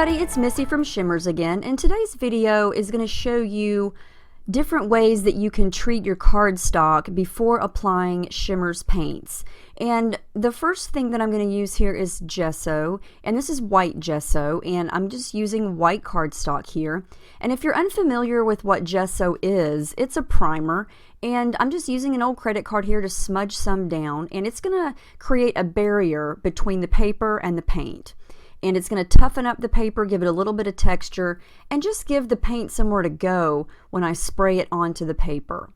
everybody, it's Missy from Shimmerz again, and today's video is going to show you different ways that you can treat your cardstock before applying Shimmerz paints. And the first thing that I'm going to use here is gesso, and this is white gesso, and I'm just using white cardstock here. And if you're unfamiliar with what gesso is, it's a primer, and I'm just using an old credit card here to smudge some down, and it's going to create a barrier between the paper and the paint. And it's going to toughen up the paper, give it a little bit of texture, and just give the paint somewhere to go when I spray it onto the paper.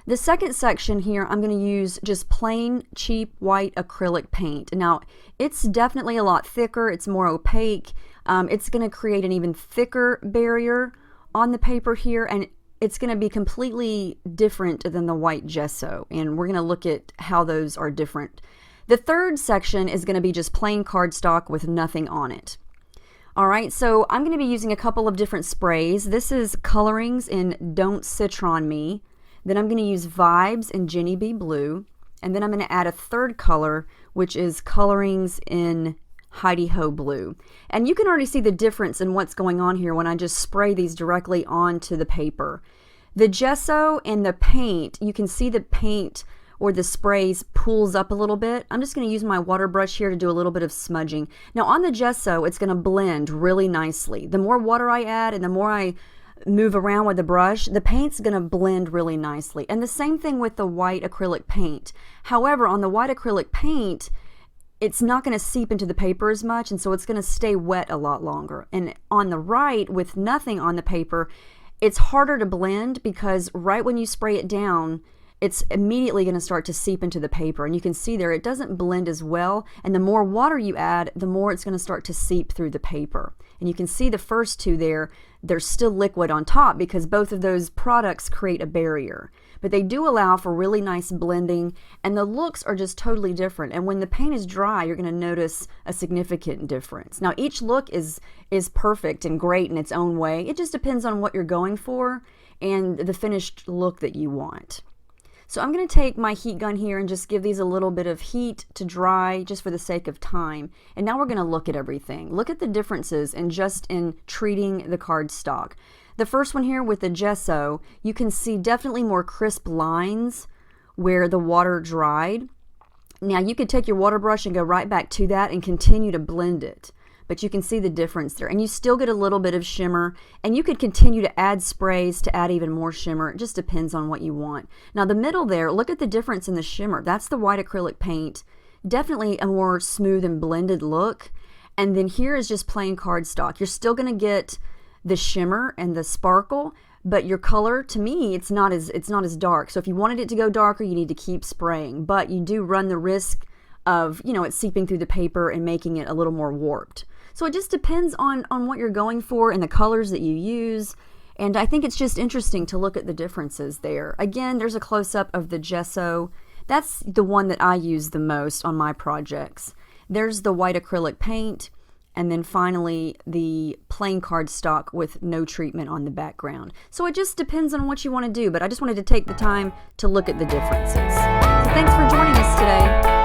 The second section here, I'm going to use just plain, cheap, white acrylic paint. Now, it's definitely a lot thicker, it's more opaque, it's going to create an even thicker barrier on the paper here, and it's going to be completely different than the white gesso, and we're going to look at how those are different. The third section is going to be just plain cardstock with nothing on it. Alright, so I'm going to be using a couple of different sprays. This is Colorings in Don't Citron Me. Then I'm going to use Vibes in Jenny B Blue. And then I'm going to add a third color, which is Colorings in Heidi Ho Blue. And you can already see the difference in what's going on here when I just spray these directly onto the paper. The gesso and the paint, you can see the paint or the sprays pools up a little bit. I'm just going to use my water brush here to do a little bit of smudging. Now on the gesso, it's going to blend really nicely. The more water I add and the more I move around with the brush, the paint's going to blend really nicely. And the same thing with the white acrylic paint. However, on the white acrylic paint, it's not going to seep into the paper as much, and so it's going to stay wet a lot longer. And on the right, with nothing on the paper, it's harder to blend because right when you spray it down, it's immediately going to start to seep into the paper, and you can see there it doesn't blend as well, and the more water you add, the more it's going to start to seep through the paper. And you can see the first two there, they're still liquid on top because both of those products create a barrier. But they do allow for really nice blending, and the looks are just totally different. And when the paint is dry, you're going to notice a significant difference. Now each look is perfect and great in its own way. It just depends on what you're going for and the finished look that you want. So I'm going to take my heat gun here and just give these a little bit of heat to dry just for the sake of time. And now we're going to look at everything. Look at the differences in treating the cardstock. The first one here with the gesso, you can see definitely more crisp lines where the water dried. Now you could take your water brush and go right back to that and continue to blend it. But you can see the difference there, and you still get a little bit of shimmer, and you could continue to add sprays to add even more shimmer. It just depends on what you want. Now the middle there, look at the difference in the shimmer. That's the white acrylic paint. Definitely a more smooth and blended look. And then here is just plain cardstock. You're still going to get the shimmer and the sparkle, but your color, to me, it's not as dark. So if you wanted it to go darker, you need to keep spraying, but you do run the risk of, it seeping through the paper and making it a little more warped. So it just depends on what you're going for and the colors that you use. And I think it's just interesting to look at the differences there. Again, there's a close-up of the gesso. That's the one that I use the most on my projects. There's the white acrylic paint, and then finally the plain cardstock with no treatment on the background. So it just depends on what you want to do, but I just wanted to take the time to look at the differences. So thanks for joining us today.